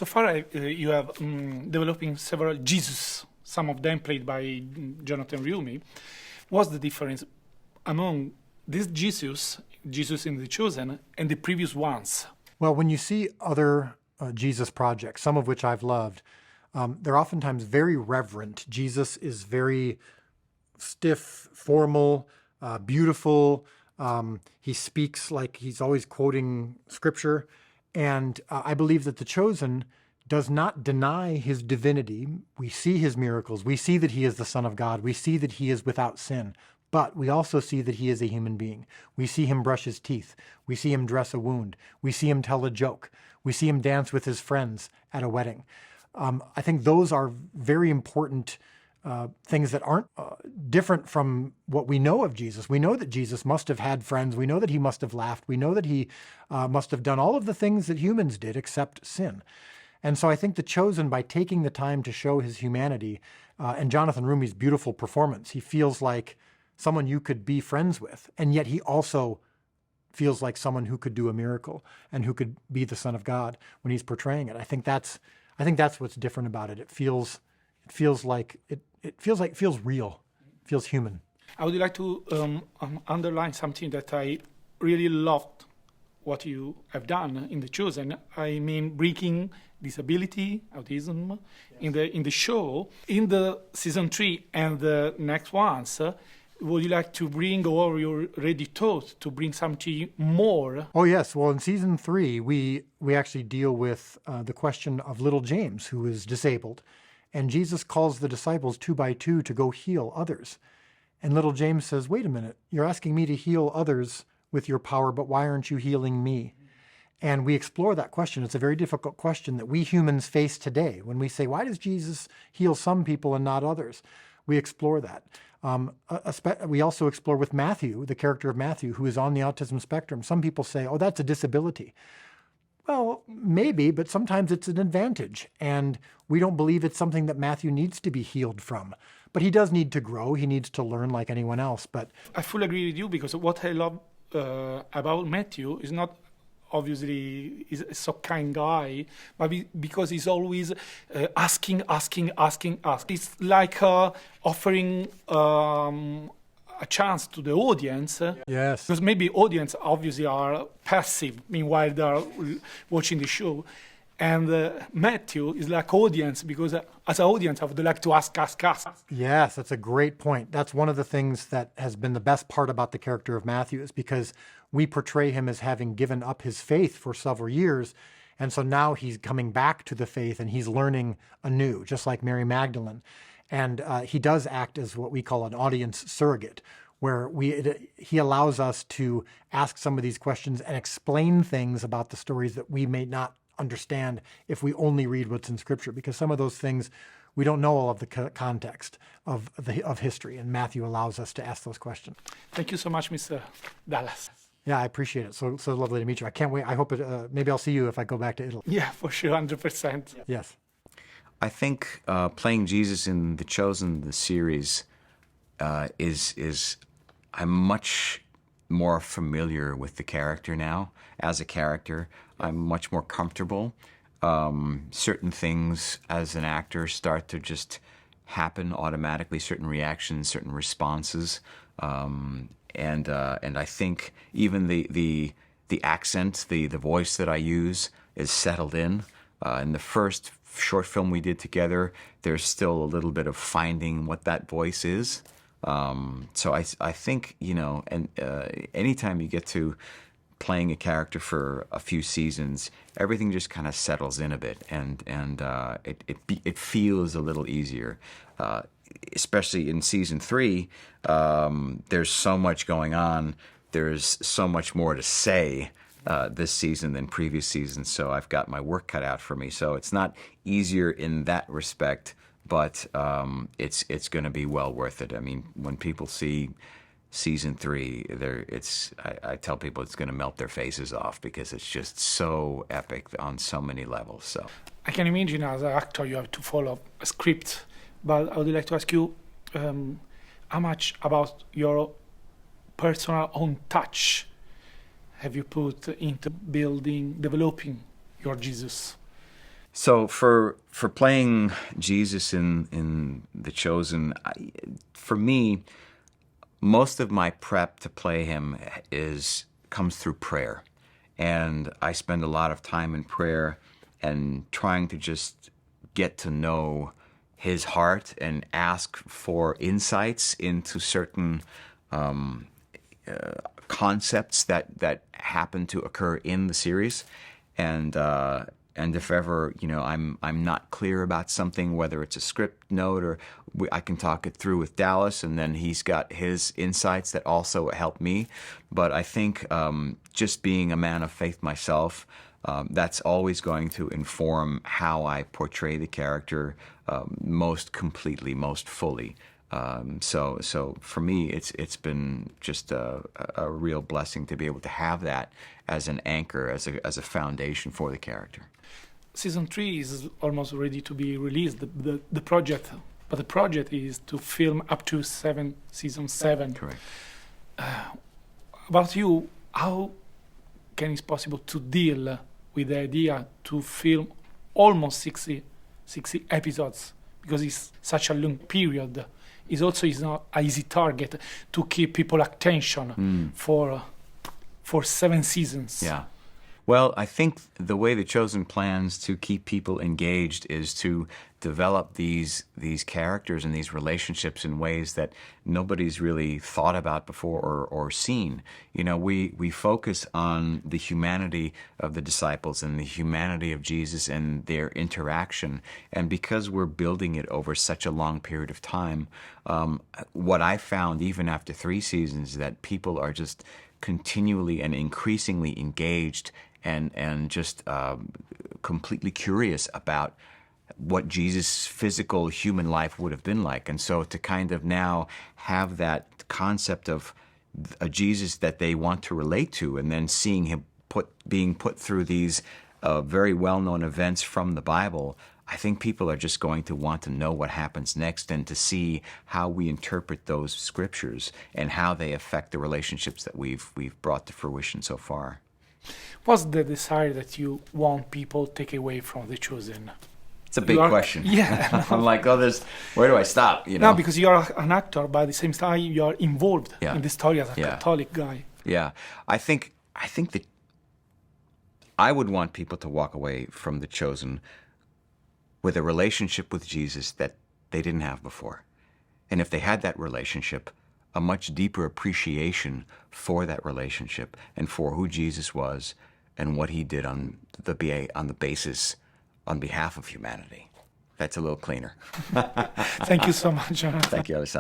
So far, you have developing several Jesus, some of them played by Jonathan Rumi. What's the difference among this Jesus in The Chosen, and the previous ones? Well, when you see other Jesus projects, some of which I've loved, they're oftentimes very reverent. Jesus is very stiff, formal, beautiful. He speaks like he's always quoting scripture. And I believe that The Chosen does not deny his divinity. We see his miracles. We see that he is the Son of God. We see that he is without sin. But we also see that he is a human being. We see him brush his teeth. We see him dress a wound. We see him tell a joke. We see him dance with his friends at a wedding. I think those are very important things that aren't different from what we know of Jesus. We know that Jesus must have had friends. We know that he must have laughed. We know that he must have done all of the things that humans did except sin. And so I think The Chosen, by taking the time to show his humanity, and Jonathan Rumi's beautiful performance, he feels like someone you could be friends with, and yet he also feels like someone who could do a miracle and who could be the Son of God when he's portraying it. I think that's what's different about it. It feels like it feels real, it feels human. I would like to underline something that I really loved what you have done in The Chosen. I mean, bringing disability, autism, in the show. In the season 3 and the next ones, would you like to bring, or you're already taught to bring something more? Oh, yes. Well, in season 3, we actually deal with the question of little James, who is disabled. And Jesus calls the disciples 2 by 2 to go heal others. And little James says, wait a minute, you're asking me to heal others with your power, but why aren't you healing me? And we explore that question. It's a very difficult question that we humans face today. When we say, why does Jesus heal some people and not others? We explore that. We also explore with Matthew, the character of Matthew, who is on the autism spectrum. Some people say, oh, that's a disability. Well, maybe, but sometimes it's an advantage. And we don't believe it's something that Matthew needs to be healed from. But he does need to grow. He needs to learn like anyone else. But I fully agree with you, because what I love about Matthew is not obviously he's a so kind guy, but because he's always asking. It's like offering a chance to the audience. Yes. Because maybe audience obviously are passive, meanwhile they are watching the show. And Matthew is like audience, because as an audience I would like to ask. Yes, that's a great point. That's one of the things that has been the best part about the character of Matthew, is because we portray him as having given up his faith for several years. And so now he's coming back to the faith and he's learning anew, just like Mary Magdalene. And he does act as what we call an audience surrogate, where he allows us to ask some of these questions and explain things about the stories that we may not understand if we only read what's in Scripture, because some of those things we don't know all of the context of history, and Matthew allows us to ask those questions. Thank you so much, Mr. Dallas. Yeah, I appreciate it. So lovely to meet you. I can't wait. I hope maybe I'll see you if I go back to Italy. Yeah, for sure, 100%. Yes. I think playing Jesus in The Chosen, the series, is I'm much more familiar with the character now. As a character, I'm much more comfortable. Certain things as an actor start to just happen automatically, certain reactions, certain responses. And I think even the accent, the voice that I use is settled in. In the first short film we did together, there's still a little bit of finding what that voice is. So I think, and anytime you get to playing a character for a few seasons, everything just kind of settles in a bit, and it feels a little easier. Especially in season 3, there's so much going on. There's so much more to say this season than previous seasons, so I've got my work cut out for me. So it's not easier in that respect, but it's going to be well worth it. I mean, when people see season 3, I tell people it's going to melt their faces off, because it's just so epic on so many levels. So I can imagine as an actor you have to follow a script, but I would like to ask you how much about your personal own touch have you put into developing your Jesus? So for playing Jesus in The Chosen, for me, most of my prep to play him comes through prayer. And I spend a lot of time in prayer and trying to just get to know his heart and ask for insights into certain concepts that happen to occur in the series. And if ever, I'm not clear about something, whether it's a script note or I can talk it through with Dallas, and then he's got his insights that also help me. But I think just being a man of faith myself, that's always going to inform how I portray the character most completely, most fully. So for me, it's been just a real blessing to be able to have that as an anchor, as a foundation for the character. Season 3 is almost ready to be released, the project. But the project is to film up to season 7. Correct. About you, how can it possible to deal with the idea to film almost 60 episodes? Because it's such a long period. It's also not an easy target to keep people attention for 7 seasons. Yeah. Well, I think the way The Chosen plans to keep people engaged is to develop these characters and these relationships in ways that nobody's really thought about before or seen. We focus on the humanity of the disciples and the humanity of Jesus and their interaction. And because we're building it over such a long period of time, what I found even after 3 seasons is that people are just continually and increasingly engaged and just completely curious about what Jesus' physical human life would have been like. And so to kind of now have that concept of a Jesus that they want to relate to, and then seeing him being put through these very well-known events from the Bible, I think people are just going to want to know what happens next and to see how we interpret those scriptures and how they affect the relationships that we've brought to fruition so far. What's the desire that you want people to take away from The Chosen? It's a big question. Yeah. I'm like, where do I stop? No, because you're an actor, but at the same time, you're involved in the story as a Catholic guy. Yeah. I think that I would want people to walk away from The Chosen with a relationship with Jesus that they didn't have before. And if they had that relationship, a much deeper appreciation for that relationship and for who Jesus was and what he did on behalf of humanity. That's a little cleaner. Thank you so much, Jonathan. Thank you, Alessandro.